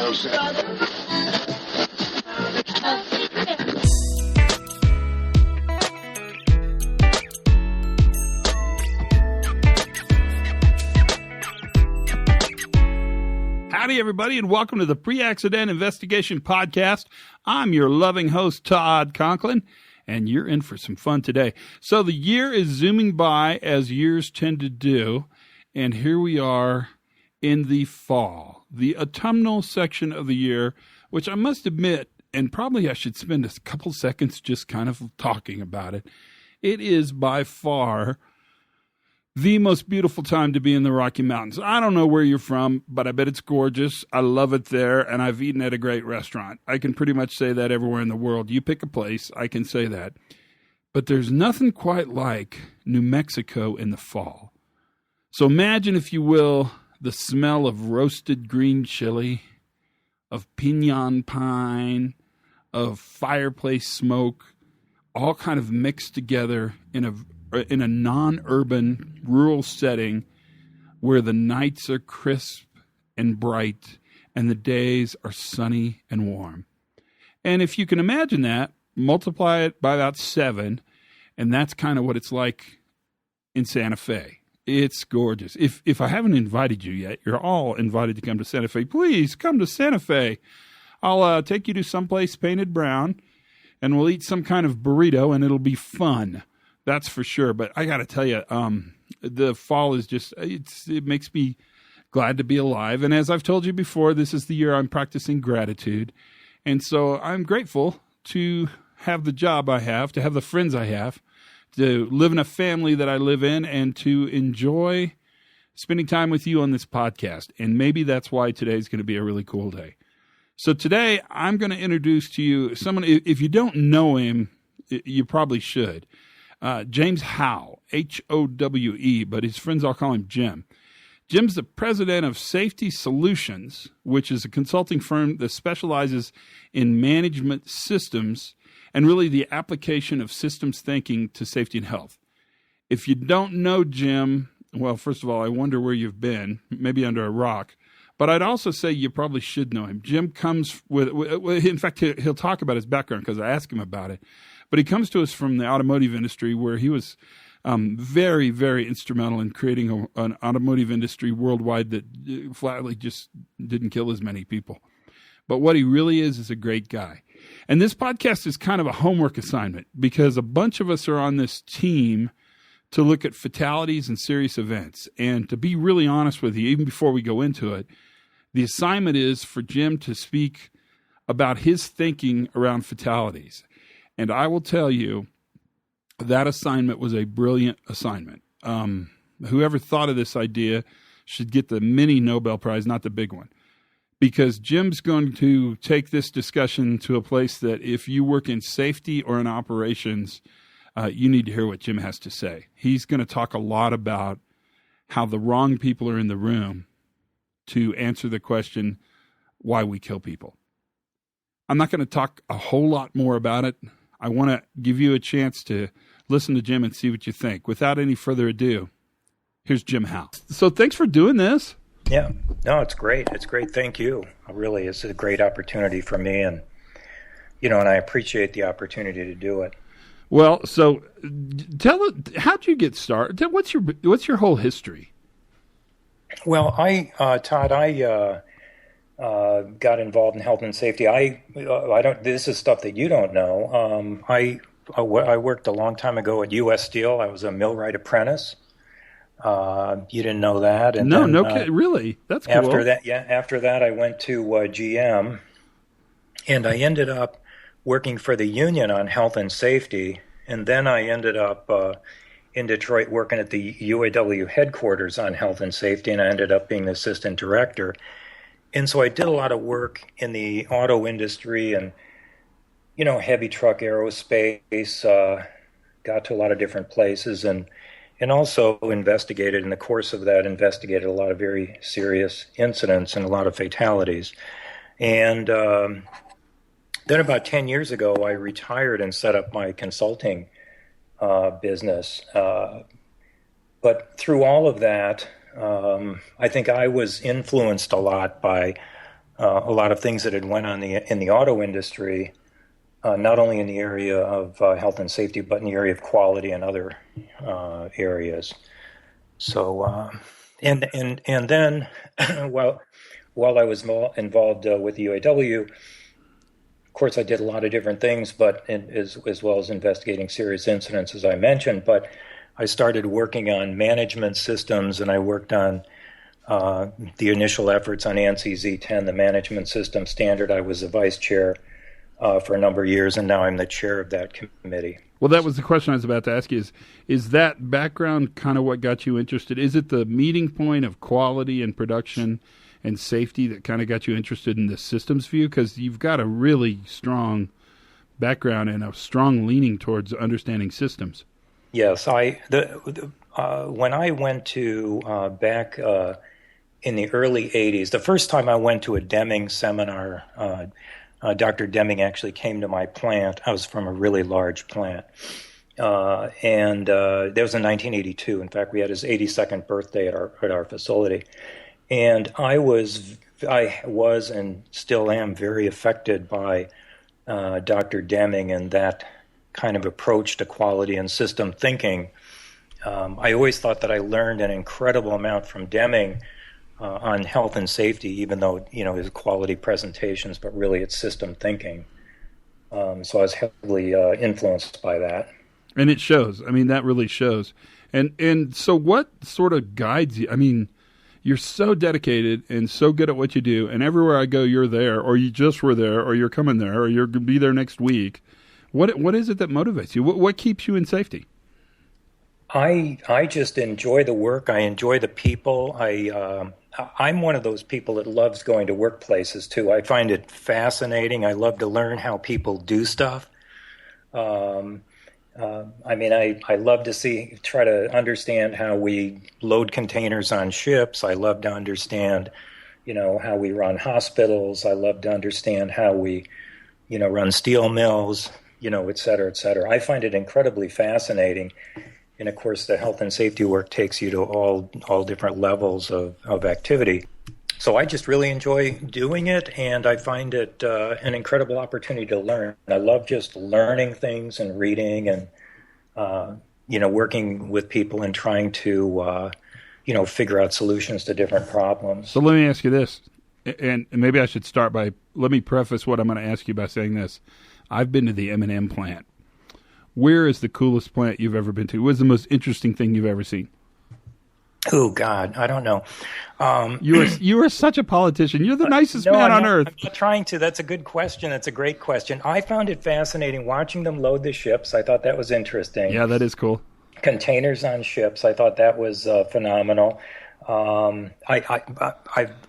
Howdy, everybody, and welcome to the Pre-Accident Investigation Podcast. I'm your loving host, Todd Conklin, and you're in for some fun today. So the year is zooming by, as years tend to do, and here we are in the fall, the autumnal section of the year, which I must admit, and probably I should spend a couple seconds just kind of talking about it. It is by far the most beautiful time to be in the Rocky Mountains. I don't know where you're from, but I bet it's gorgeous. I love it there, and I've eaten at a great restaurant. I can pretty much say that everywhere in the world. You pick a place, I can say that. But there's nothing quite like New Mexico in the fall. So imagine, if you will, the smell of roasted green chili, of piñon pine, of fireplace smoke, all kind of mixed together in a non-urban, rural setting where the nights are crisp and bright and the days are sunny and warm. And if you can imagine that, multiply it by about 7, and that's kind of what it's like in Santa Fe. It's gorgeous. If I haven't invited you yet, you're all invited to come to Santa Fe. Please come to Santa Fe. I'll take you to someplace painted brown, and we'll eat some kind of burrito, and it'll be fun. That's for sure. But I got to tell you, the fall is just, it makes me glad to be alive. And as I've told you before, this is the year I'm practicing gratitude. And so I'm grateful to have the job I have, to have the friends I have, to live in a family that I live in, and to enjoy spending time with you on this podcast. And maybe that's why today's going to be a really cool day. So today I'm going to introduce to you someone, if you don't know him, you probably should. James Howe, Howe, but his friends all call him Jim. Jim's the president of Safety Solutions, which is a consulting firm that specializes in management systems and really the application of systems thinking to safety and health. If you don't know Jim, well, first of all, I wonder where you've been, maybe under a rock. But I'd also say you probably should know him. Jim comes with in fact, he'll talk about his background because I asked him about it. But he comes to us from the automotive industry, where he was very, very instrumental in creating an automotive industry worldwide that flatly just didn't kill as many people. But what he really is a great guy. And this podcast is kind of a homework assignment, because a bunch of us are on this team to look at fatalities and serious events. And to be really honest with you, even before we go into it, the assignment is for Jim to speak about his thinking around fatalities. And I will tell you, that assignment was a brilliant assignment. Whoever thought of this idea should get the mini Nobel Prize, not the big one. Because Jim's going to take this discussion to a place that if you work in safety or in operations, you need to hear what Jim has to say. He's going to talk a lot about how the wrong people are in the room to answer the question, why we kill people. I'm not going to talk a whole lot more about it. I want to give you a chance to listen to Jim and see what you think. Without any further ado, here's Jim Howe. So thanks for doing this. Yeah, no, it's great. It's great. Thank you. Really, it's a great opportunity for me, and and I appreciate the opportunity to do it. Well, so how'd you get started? What's your whole history? Well, Todd, I got involved in health and safety. I don't. This is stuff that you don't know. I worked a long time ago at U.S. Steel. I was a millwright apprentice. You didn't know that? And no, then, no kidding. Really? That's cool. After that, I went to GM, and I ended up working for the union on health and safety, and then I ended up in Detroit working at the UAW headquarters on health and safety, and I ended up being the assistant director. And so I did a lot of work in the auto industry and, heavy truck, aerospace, got to a lot of different places, and also investigated, in the course of that, investigated a lot of very serious incidents and a lot of fatalities. And then about 10 years ago, I retired and set up my consulting business. But through all of that, I think I was influenced a lot by a lot of things that had went on in the auto industry, not only in the area of health and safety, but in the area of quality and other areas. So, and then while I was involved with the UAW, of course, I did a lot of different things, but as well as investigating serious incidents, as I mentioned. But I started working on management systems, and I worked on the initial efforts on ANSI Z10, the management system standard. I was the vice chair for a number of years, and now I'm the chair of that committee. Well, that was the question I was about to ask you, is that background kind of what got you interested? Is it the meeting point of quality and production and safety that kind of got you interested in the systems view? Because you've got a really strong background and a strong leaning towards understanding systems. Yes, when I went to back in the early 80s, the first time I went to a Deming seminar, Dr. Deming actually came to my plant. I was from a really large plant. And that was in 1982. In fact, we had his 82nd birthday at our facility. And I was and still am very affected by Dr. Deming and that kind of approach to quality and system thinking. I always thought that I learned an incredible amount from Deming on health and safety, even though, his quality presentations, but really it's system thinking. So I was heavily influenced by that. And it shows. I mean, that really shows. And so what sort of guides you? I mean, you're so dedicated and so good at what you do, and everywhere I go, you're there, or you just were there, or you're coming there, or you're going to be there next week. What is it that motivates you? What keeps you in safety? I just enjoy the work. I enjoy the people. I'm one of those people that loves going to workplaces too. I find it fascinating. I love to learn how people do stuff. I love to try to understand how we load containers on ships. I love to understand, how we run hospitals. I love to understand how we, run steel mills, et cetera, et cetera. I find it incredibly fascinating. And of course, the health and safety work takes you to all different levels of activity. So I just really enjoy doing it, and I find it an incredible opportunity to learn. I love just learning things and reading and, working with people and trying to, figure out solutions to different problems. So let me ask you this, and maybe I should start by, let me preface what I'm going to ask you by saying this. I've been to the M&M plant. Where is the coolest plant you've ever been to? What's the most interesting thing you've ever seen? Oh, God, I don't know. You are such a politician. You're the nicest man on earth. I'm not trying to. That's a good question. That's a great question. I found it fascinating watching them load the ships. I thought that was interesting. Yeah, that is cool. Containers on ships. I thought that was phenomenal. I've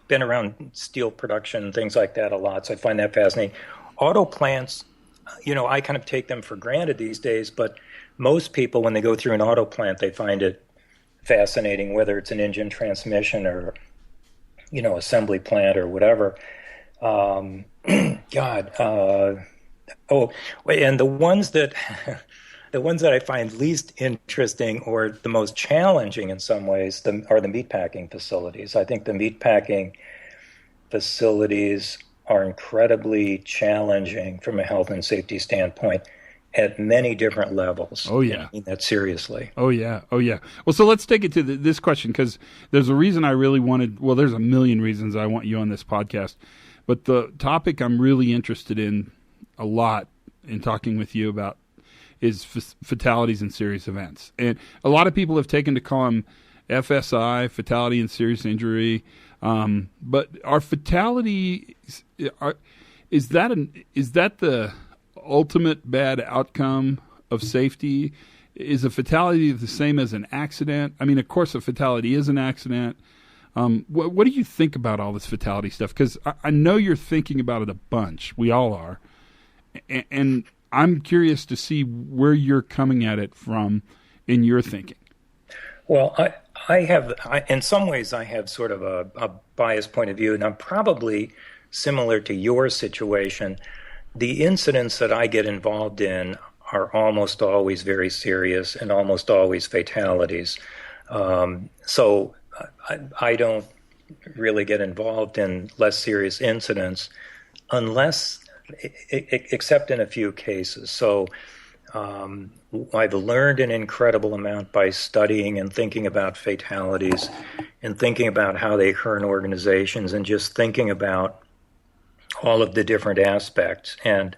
been around steel production and things like that a lot, so I find that fascinating. Auto plants, I kind of take them for granted these days, but most people, when they go through an auto plant, they find it fascinating, whether it's an engine transmission or, assembly plant or whatever. And the ones that the ones that I find least interesting or the most challenging in some ways are the meatpacking facilities. I think the meatpacking facilities are incredibly challenging from a health and safety standpoint at many different levels. Oh, yeah. I mean that seriously. Oh, yeah. Oh, yeah. Well, so let's take it to this question, because there's a reason I really wanted, well, there's a million reasons I want you on this podcast, but the topic I'm really interested in a lot in talking with you about is fatalities and serious events. And a lot of people have taken to call them FSI, fatality and serious injury. But are fatalities, is that the ultimate bad outcome of safety? Is a fatality the same as an accident? I mean, of course, a fatality is an accident. What do you think about all this fatality stuff? Because I know you're thinking about it a bunch. We all are. And I'm curious to see where you're coming at it from in your thinking. Well, in some ways, I have sort of a biased point of view, and I'm probably similar to your situation. The incidents that I get involved in are almost always very serious and almost always fatalities. So I don't really get involved in less serious incidents unless, except in a few cases. So I've learned an incredible amount by studying and thinking about fatalities and thinking about how they occur in organizations and just thinking about all of the different aspects. And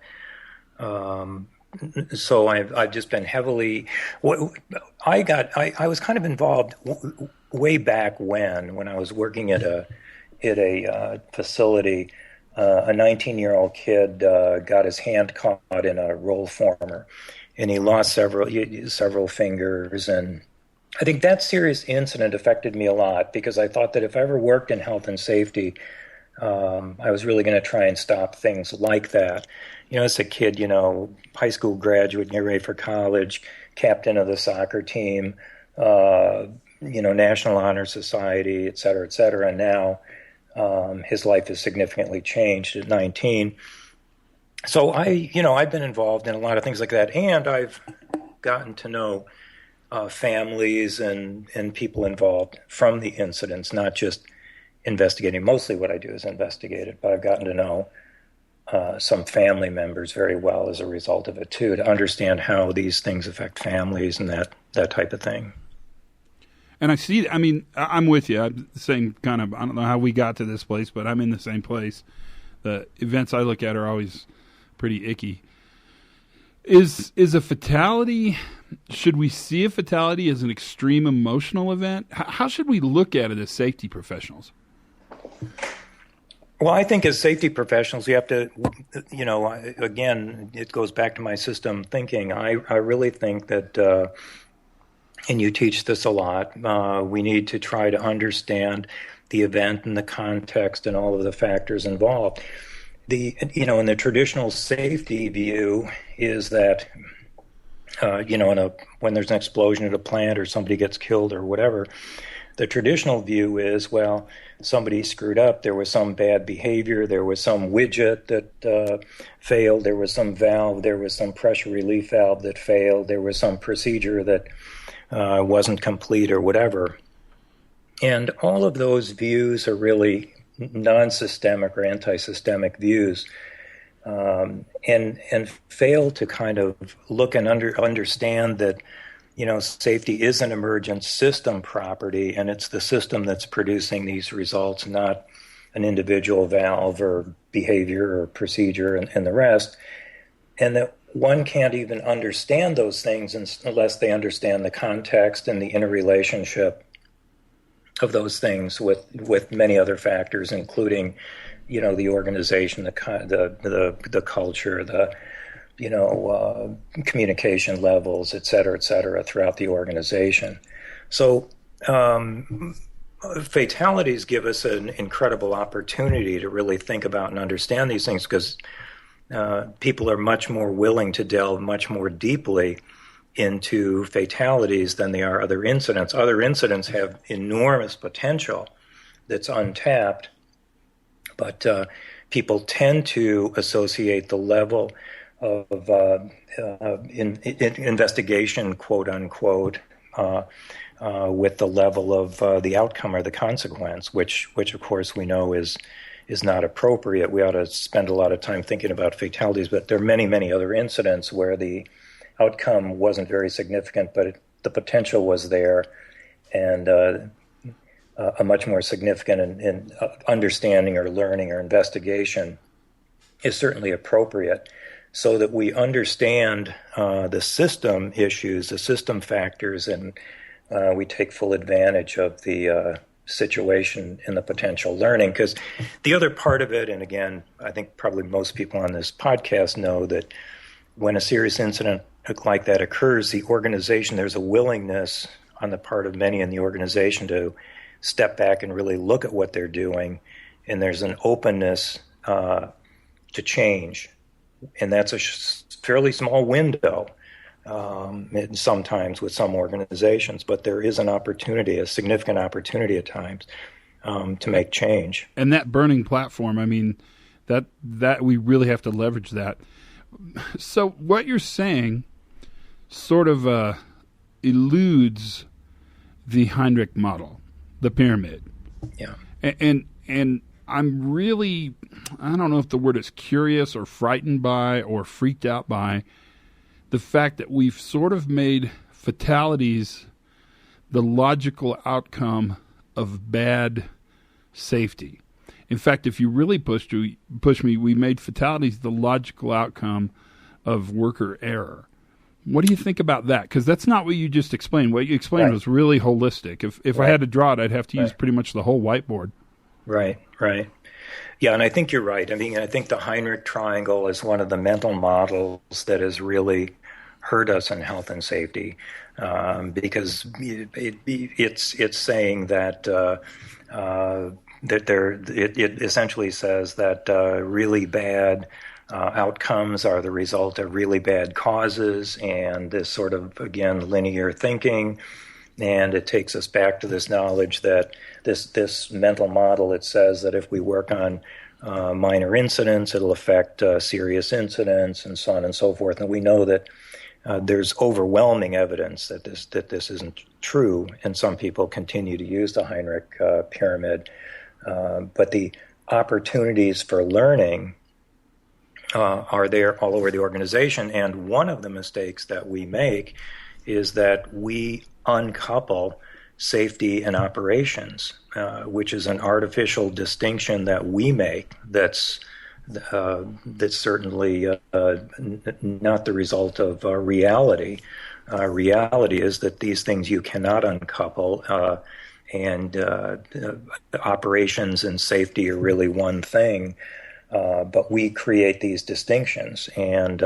so I've just been heavily. I was kind of involved way back when I was working at a facility. A 19-year-old kid got his hand caught in a roll former, and he lost several fingers. And I think that serious incident affected me a lot because I thought that if I ever worked in health and safety, I was really going to try and stop things like that. As a kid, high school graduate, getting ready for college, captain of the soccer team, National Honor Society, et cetera, et cetera. And now his life has significantly changed at 19. So I've been involved in a lot of things like that, and I've gotten to know families and people involved from the incidents, not just investigating. Mostly what I do is investigate it, but I've gotten to know some family members very well as a result of it too, to understand how these things affect families and that type of thing. And I see, I'm with you. I'm the same kind of, I don't know how we got to this place, but I'm in the same place. The events I look at are always pretty icky. Is a fatality, should we see a fatality as an extreme emotional event? How should we look at it as safety professionals? Well, I think as safety professionals, you have to, again, it goes back to my system thinking. I really think that, and you teach this a lot, we need to try to understand the event and the context and all of the factors involved. In the traditional safety view is that, when there's an explosion at a plant or somebody gets killed or whatever, the traditional view is, well, somebody screwed up. There was some bad behavior. There was some widget that failed. There was some valve. There was some pressure relief valve that failed. There was some procedure that wasn't complete or whatever. And all of those views are really non-systemic or anti-systemic views, and fail to kind of look and understand that safety is an emergent system property, and it's the system that's producing these results, not an individual valve or behavior or procedure and the rest. And that one can't even understand those things unless they understand the context and the interrelationship of those things with many other factors, including, the organization, the culture, the communication levels, et cetera, throughout the organization. So fatalities give us an incredible opportunity to really think about and understand these things, because people are much more willing to delve much more deeply into fatalities than they are other incidents. Other incidents have enormous potential that's untapped, but people tend to associate the level of investigation, quote unquote, with the level of the outcome or the consequence, which of course we know is not appropriate. We ought to spend a lot of time thinking about fatalities, but there are many, many other incidents where the outcome wasn't very significant, but the potential was there, and a much more significant in understanding or learning or investigation is certainly appropriate, so that we understand the system issues, the system factors, and we take full advantage of the situation and the potential learning. Because the other part of it, and again, I think probably most people on this podcast know that when a serious incident like that occurs, the organization, there's a willingness on the part of many in the organization to step back and really look at what they're doing, and there's an openness to change. And that's a fairly small window sometimes with some organizations, but there is an opportunity, a significant opportunity at times, to make change. And that burning platform, that we really have to leverage that. So what you're saying sort of eludes the Heinrich model, the pyramid. Yeah. And I'm really, I don't know if the word is curious or frightened by or freaked out by the fact that we've sort of made fatalities the logical outcome of bad safety. In fact, if you really push me, we made fatalities the logical outcome of worker error. What do you think about that? Because that's not what you just explained. What you explained was really holistic. If I had to draw it, I'd have to use pretty much the whole whiteboard. Right. Yeah, and I think you're right. I mean, I think the Heinrich triangle is one of the mental models that has really hurt us in health and safety, because it's saying that it essentially says that really bad outcomes are the result of really bad causes, and this sort of, again, linear thinking. And it takes us back to this knowledge that this mental model, it says that if we work on minor incidents, it'll affect serious incidents and so on and so forth. And we know that there's overwhelming evidence that this isn't true, and some people continue to use the Heinrich pyramid. But the opportunities for learning are there all over the organization. And one of the mistakes that we make is that we uncouple safety and operations, which is an artificial distinction that we make that's certainly not the result of reality. Reality is that these things you cannot uncouple, and operations and safety are really one thing, but we create these distinctions, and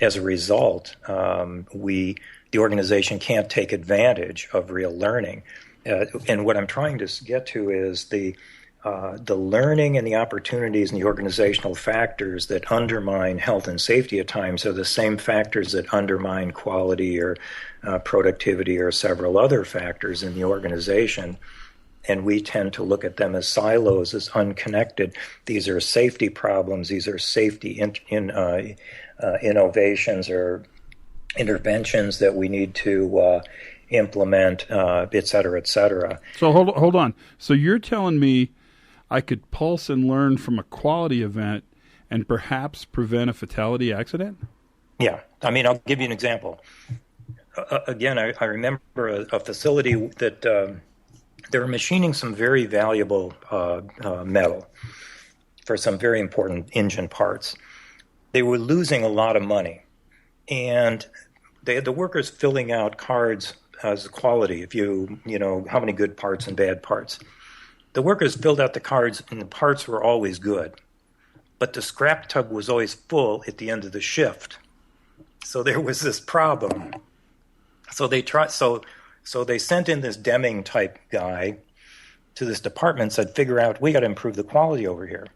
as a result, the organization can't take advantage of real learning. And what I'm trying to get to is the learning and the opportunities and the organizational factors that undermine health and safety at times are the same factors that undermine quality or productivity or several other factors in the organization. And we tend to look at them as silos, as unconnected. These are safety problems. These are safety innovations or interventions that we need to implement, et cetera, et cetera. So hold on. So you're telling me I could pulse and learn from a quality event and perhaps prevent a fatality accident? Yeah. I mean, I'll give you an example. Again, I remember a facility that they were machining some very valuable metal for some very important engine parts. They were losing a lot of money. And they had the workers filling out cards as quality, if you know, how many good parts and bad parts. The workers filled out the cards, and the parts were always good. But the scrap tub was always full at the end of the shift. So there was this problem. So they sent in this Deming-type guy to this department and said, figure out, we got to improve the quality over here.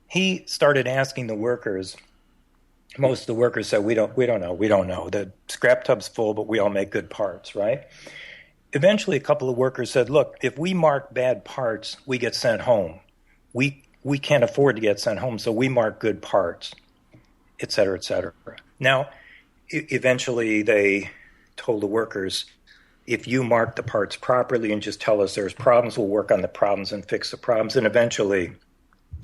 He started asking the workers. Most of the workers said, we don't know. The scrap tub's full, but we all make good parts, right? Eventually, a couple of workers said, look, if we mark bad parts, we get sent home. We can't afford to get sent home, so we mark good parts, et cetera, et cetera. Now, eventually they told the workers, if you mark the parts properly and just tell us there's problems, we'll work on the problems and fix the problems. And eventually,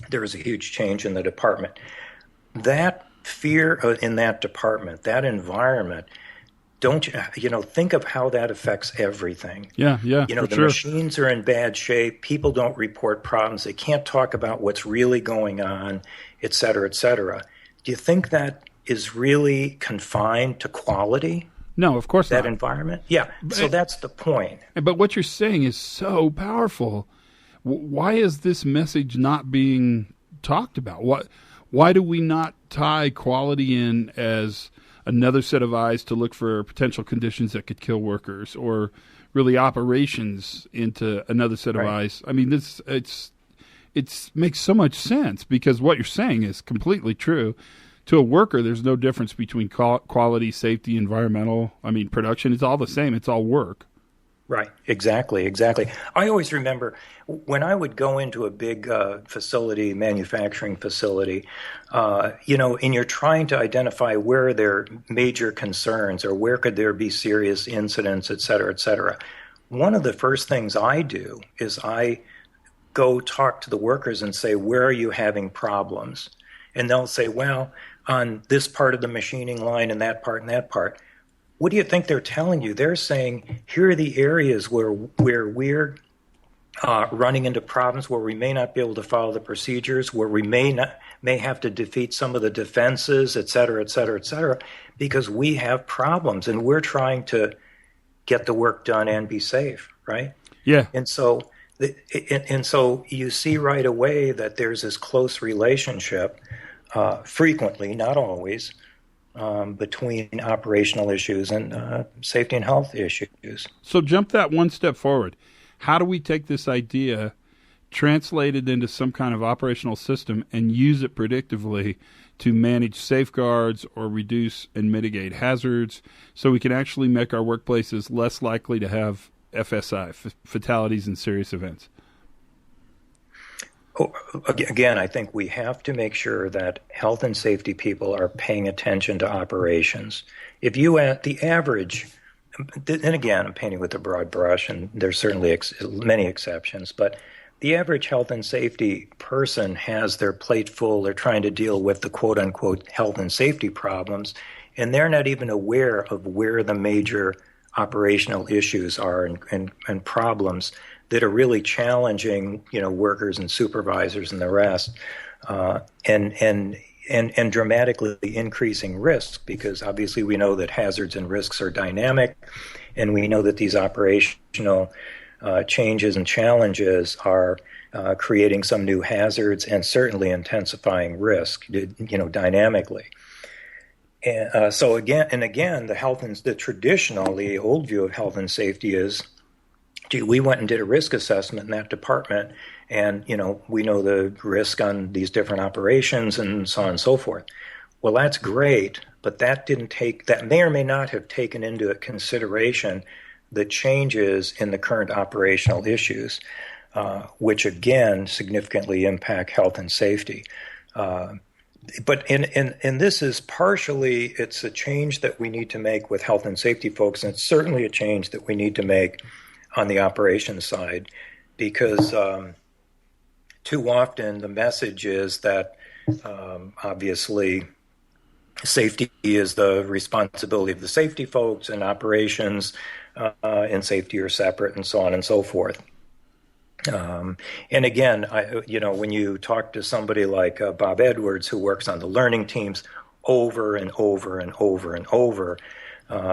there was a huge change in the department. That fear in that department, that environment, think of how that affects everything. Yeah. The machines are in bad shape. People don't report problems. They can't talk about what's really going on, et cetera, et cetera. Do you think that is really confined to quality? No, of course not. That environment? Yeah. So that's the point. But what you're saying is so powerful. Why is this message not being talked about? Why do we not tie quality in as another set of eyes to look for potential conditions that could kill workers, or really operations into another set of eyes? I mean, it makes so much sense, because what you're saying is completely true. To a worker, there's no difference between quality, safety, environmental. I mean, production, it's all the same. It's all work. Right. Exactly. I always remember when I would go into a big manufacturing facility, and you're trying to identify where there are major concerns or where could there be serious incidents, et cetera, et cetera. One of the first things I do is I go talk to the workers and say, where are you having problems? And they'll say, well, on this part of the machining line and that part and that part. What do you think they're telling you? They're saying, here are the areas where we're running into problems, where we may not be able to follow the procedures, where we may have to defeat some of the defenses, et cetera, et cetera, et cetera, because we have problems and we're trying to get the work done and be safe, right? Yeah. And so you see right away that there's this close relationship, frequently, not always, between operational issues and safety and health issues. So jump that one step forward. How do we take this idea, translate it into some kind of operational system, and use it predictively to manage safeguards or reduce and mitigate hazards so we can actually make our workplaces less likely to have FSI, fatalities and serious events? Again, I think we have to make sure that health and safety people are paying attention to operations. If you at the average, and again, I'm painting with a broad brush, and there's certainly many exceptions, but the average health and safety person has their plate full. They're trying to deal with the quote-unquote health and safety problems, and they're not even aware of where the major operational issues are and problems that are really challenging, workers and supervisors and the rest, and dramatically increasing risks, because obviously we know that hazards and risks are dynamic, and we know that these operational changes and challenges are creating some new hazards and certainly intensifying risk, dynamically. And so again, the old view of health and safety is, gee, we went and did a risk assessment in that department, and we know the risk on these different operations and so on and so forth. Well, that's great, but that may or may not have taken into consideration the changes in the current operational issues, which again significantly impact health and safety. But this is partially, it's a change that we need to make with health and safety folks, and it's certainly a change that we need to make on the operations side, because too often the message is that obviously safety is the responsibility of the safety folks, and operations and safety are separate, and so on and so forth. And again, when you talk to somebody like Bob Edwards, who works on the learning teams, over and over and over and over,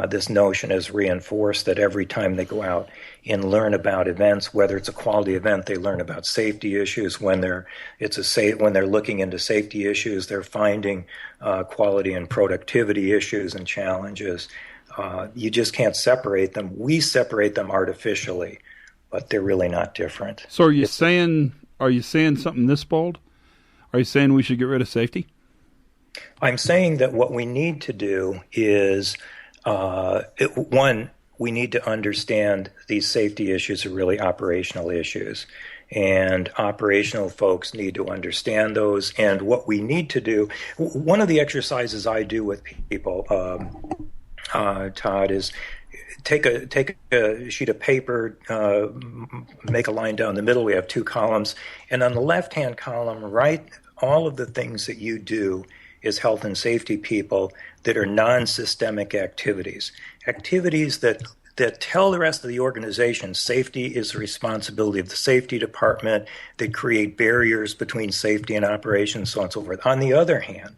this notion is reinforced that every time they go out and learn about events, whether it's a quality event, they learn about safety issues. When they're looking into safety issues, they're finding quality and productivity issues and challenges. You just can't separate them. We separate them artificially, but they're really not different. So are you saying something this bold? Are you saying we should get rid of safety? I'm saying that what we need to do is, we need to understand these safety issues are really operational issues, and operational folks need to understand those. And what we need to do, one of the exercises I do with people, Todd, is take a sheet of paper, make a line down the middle. We have two columns, and on the left-hand column, write all of the things that you do as health and safety people that are non-systemic activities that tell the rest of the organization safety is the responsibility of the safety department, that create barriers between safety and operations, so on and so forth. On the other hand,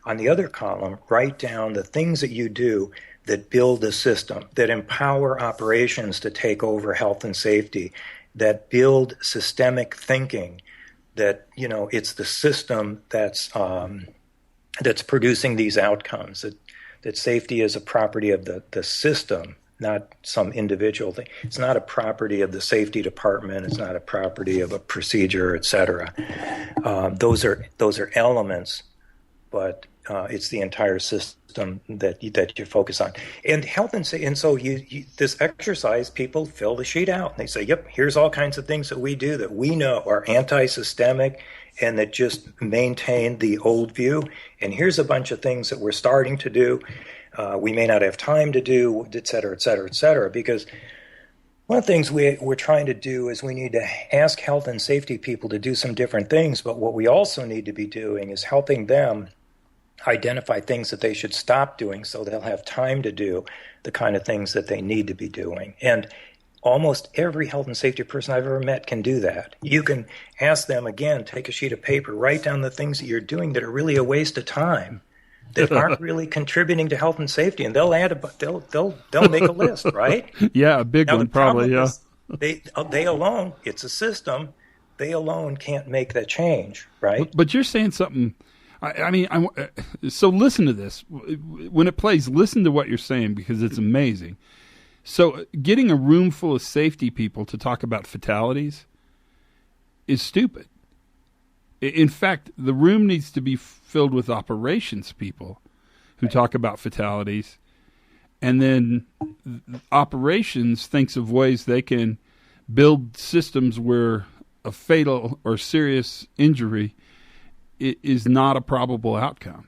on the other column, write down the things that you do that build the system, that empower operations to take over health and safety, that build systemic thinking, that it's the system that's producing these outcomes, that safety is a property of the system, not some individual thing. It's not a property of the safety department. It's not a property of a procedure, et cetera. Those are elements, but it's the entire system that you focus on. And health and safety. And so this exercise, people fill the sheet out and they say, "Yep, here's all kinds of things that we do that we know are anti-systemic and that just maintain the old view. And here's a bunch of things that we're starting to do. We may not have time to do, et cetera, et cetera, et cetera." Because One of the things we're trying to do is we need to ask health and safety people to do some different things, but what we also need to be doing is helping them identify things that they should stop doing so they'll have time to do the kind of things that they need to be doing. And almost every health and safety person I've ever met can do that. You can ask them, again, take a sheet of paper, write down the things that you're doing that are really a waste of time, that aren't really contributing to health and safety, and they'll make a list, right? Yeah, a big one probably. Yeah, they alone, it's a system. They alone can't make that change, right? But you're saying something. So listen to this. When it plays, listen to what you're saying because it's amazing. So getting a room full of safety people to talk about fatalities is stupid. In fact, the room needs to be filled with operations people who talk about fatalities, and then operations thinks of ways they can build systems where a fatal or serious injury is not a probable outcome.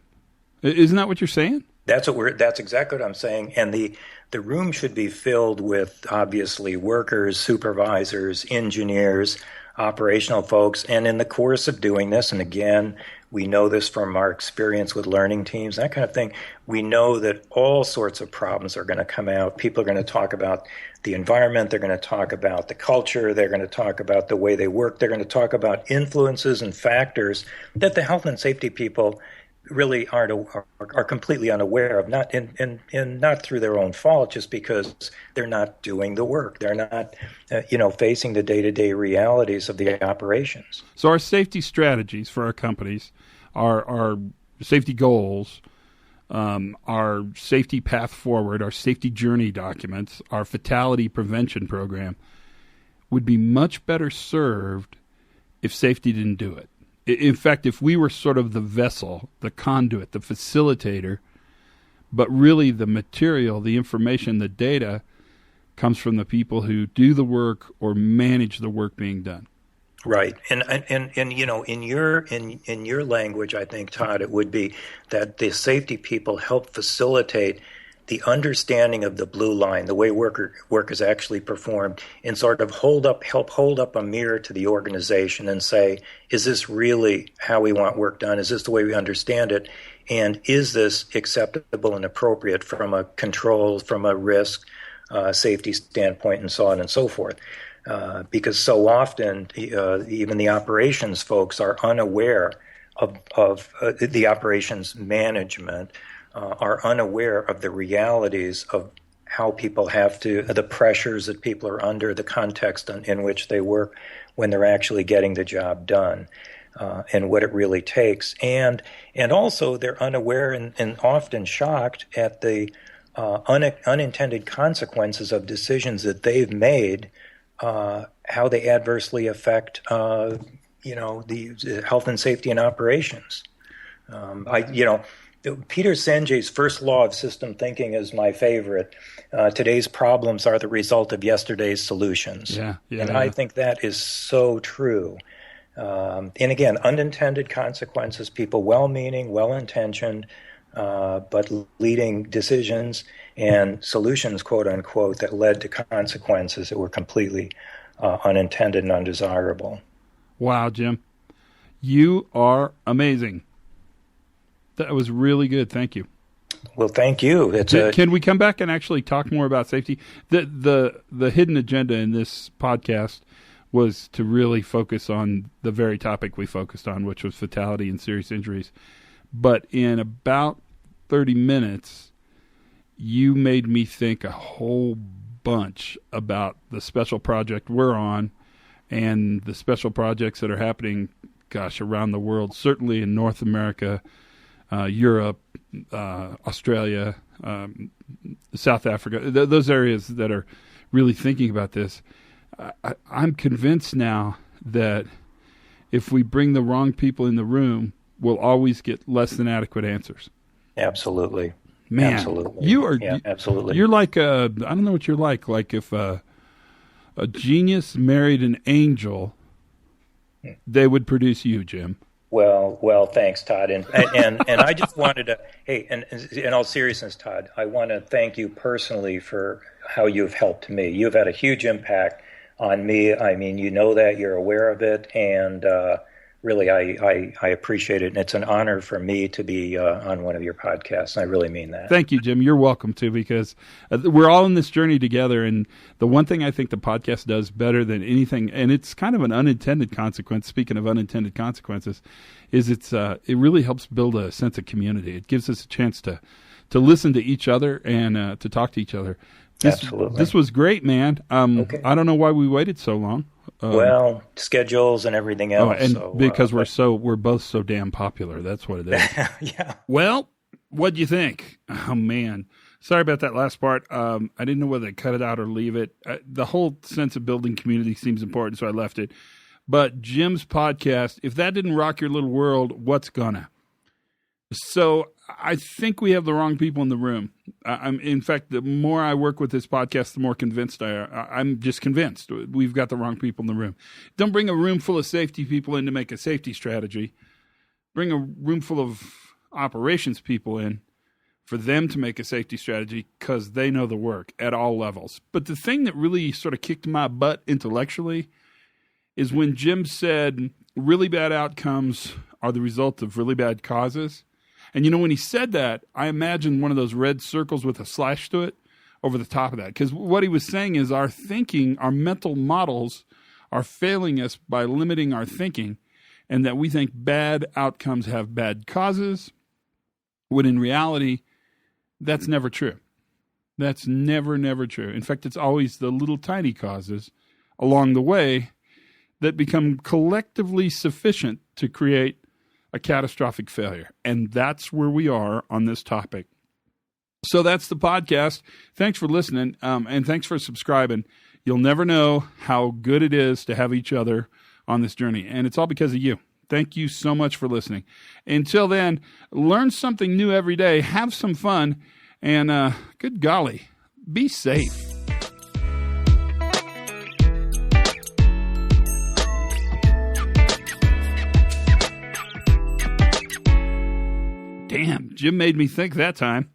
Isn't that what you're saying? That's exactly what I'm saying. And the room should be filled with, obviously, workers, supervisors, engineers, operational folks. And in the course of doing this, and again, we know this from our experience with learning teams, that kind of thing, we know that all sorts of problems are going to come out. People are going to talk about the environment. They're going to talk about the culture. They're going to talk about the way they work. They're going to talk about influences and factors that the health and safety people really are completely unaware of, not not through their own fault, just because they're not doing the work. They're not, facing the day-to-day realities of the operations. So our safety strategies for our companies, our safety goals, our safety path forward, our safety journey documents, our fatality prevention program would be much better served if safety didn't do it. In fact, if we were sort of the vessel, the conduit, the facilitator, but really the material, the information, the data comes from the people who do the work or manage the work being done. Right, and in your language, I think, Todd, it would be that the safety people help facilitate the understanding of the blue line, the way work is actually performed, and sort of help hold up a mirror to the organization and say, is this really how we want work done? Is this the way we understand it? And is this acceptable and appropriate from a control, from a risk, safety standpoint, and so on and so forth? Because so often, even the operations folks are unaware of the operations management, are unaware of the realities of how people have to, the pressures that people are under, the context in which they work when they're actually getting the job done, and what it really takes. And also they're unaware and often shocked at the unintended consequences of decisions that they've made, how they adversely affect, the health and safety and operations. Peter Senge's first law of system thinking is my favorite. Today's problems are the result of yesterday's solutions. I think that is so true. And again, unintended consequences, people well-meaning, well-intentioned, but leading decisions and solutions, quote unquote, that led to consequences that were completely unintended and undesirable. Wow, Jim. You are amazing. That was really good. Thank you. Well, thank you. Can we come back and actually talk more about safety? The hidden agenda in this podcast was to really focus on the very topic we focused on, which was fatality and serious injuries. But in about 30 minutes, you made me think a whole bunch about the special project we're on and the special projects that are happening, around the world, certainly in North America, Europe, Australia, South Africa, those areas that are really thinking about this. I'm convinced now that if we bring the wrong people in the room, we'll always get less than adequate answers. Absolutely. Man, absolutely. You are, absolutely. You're like I don't know what you're like if a genius married an angel, they would produce you, Jim. Well, thanks, Todd. And I just wanted to, hey, and in all seriousness, Todd, I want to thank you personally for how you've helped me. You've had a huge impact on me. I mean, you know that, you're aware of it, and really, I appreciate it, and it's an honor for me to be on one of your podcasts. I really mean that. Thank you, Jim. You're welcome to, because we're all in this journey together, and the one thing I think the podcast does better than anything, and it's kind of an unintended consequence, speaking of unintended consequences, is it really helps build a sense of community. It gives us a chance to listen to each other and to talk to each other. Absolutely. This was great, man. Okay. I don't know why we waited so long. Well, schedules and everything else. Because we're both so damn popular. That's what it is. Yeah. Well, what'd you think? Oh, man. Sorry about that last part. I didn't know whether to cut it out or leave it. The whole sense of building community seems important, so I left it. But Jim's podcast, if that didn't rock your little world, what's gonna? So I think we have the wrong people in the room. In fact, the more I work with this podcast, the more convinced I'm just convinced we've got the wrong people in the room. Don't bring a room full of safety people in to make a safety strategy. Bring a room full of operations people in for them to make a safety strategy, because they know the work at all levels. But the thing that really sort of kicked my butt intellectually is when Jim said really bad outcomes are the result of really bad causes. And, when he said that, I imagined one of those red circles with a slash to it over the top of that. Because what he was saying is our thinking, our mental models are failing us by limiting our thinking, and that we think bad outcomes have bad causes, when in reality, that's never true. That's never true. In fact, it's always the little tiny causes along the way that become collectively sufficient to create a catastrophic failure. And that's where we are on this topic. So that's the podcast. Thanks for listening, and thanks for subscribing. You'll never know how good it is to have each other on this journey, and it's all because of you. Thank you so much for listening. Until then, learn something new every day, have some fun, and good golly, be safe. Damn, Jim made me think that time.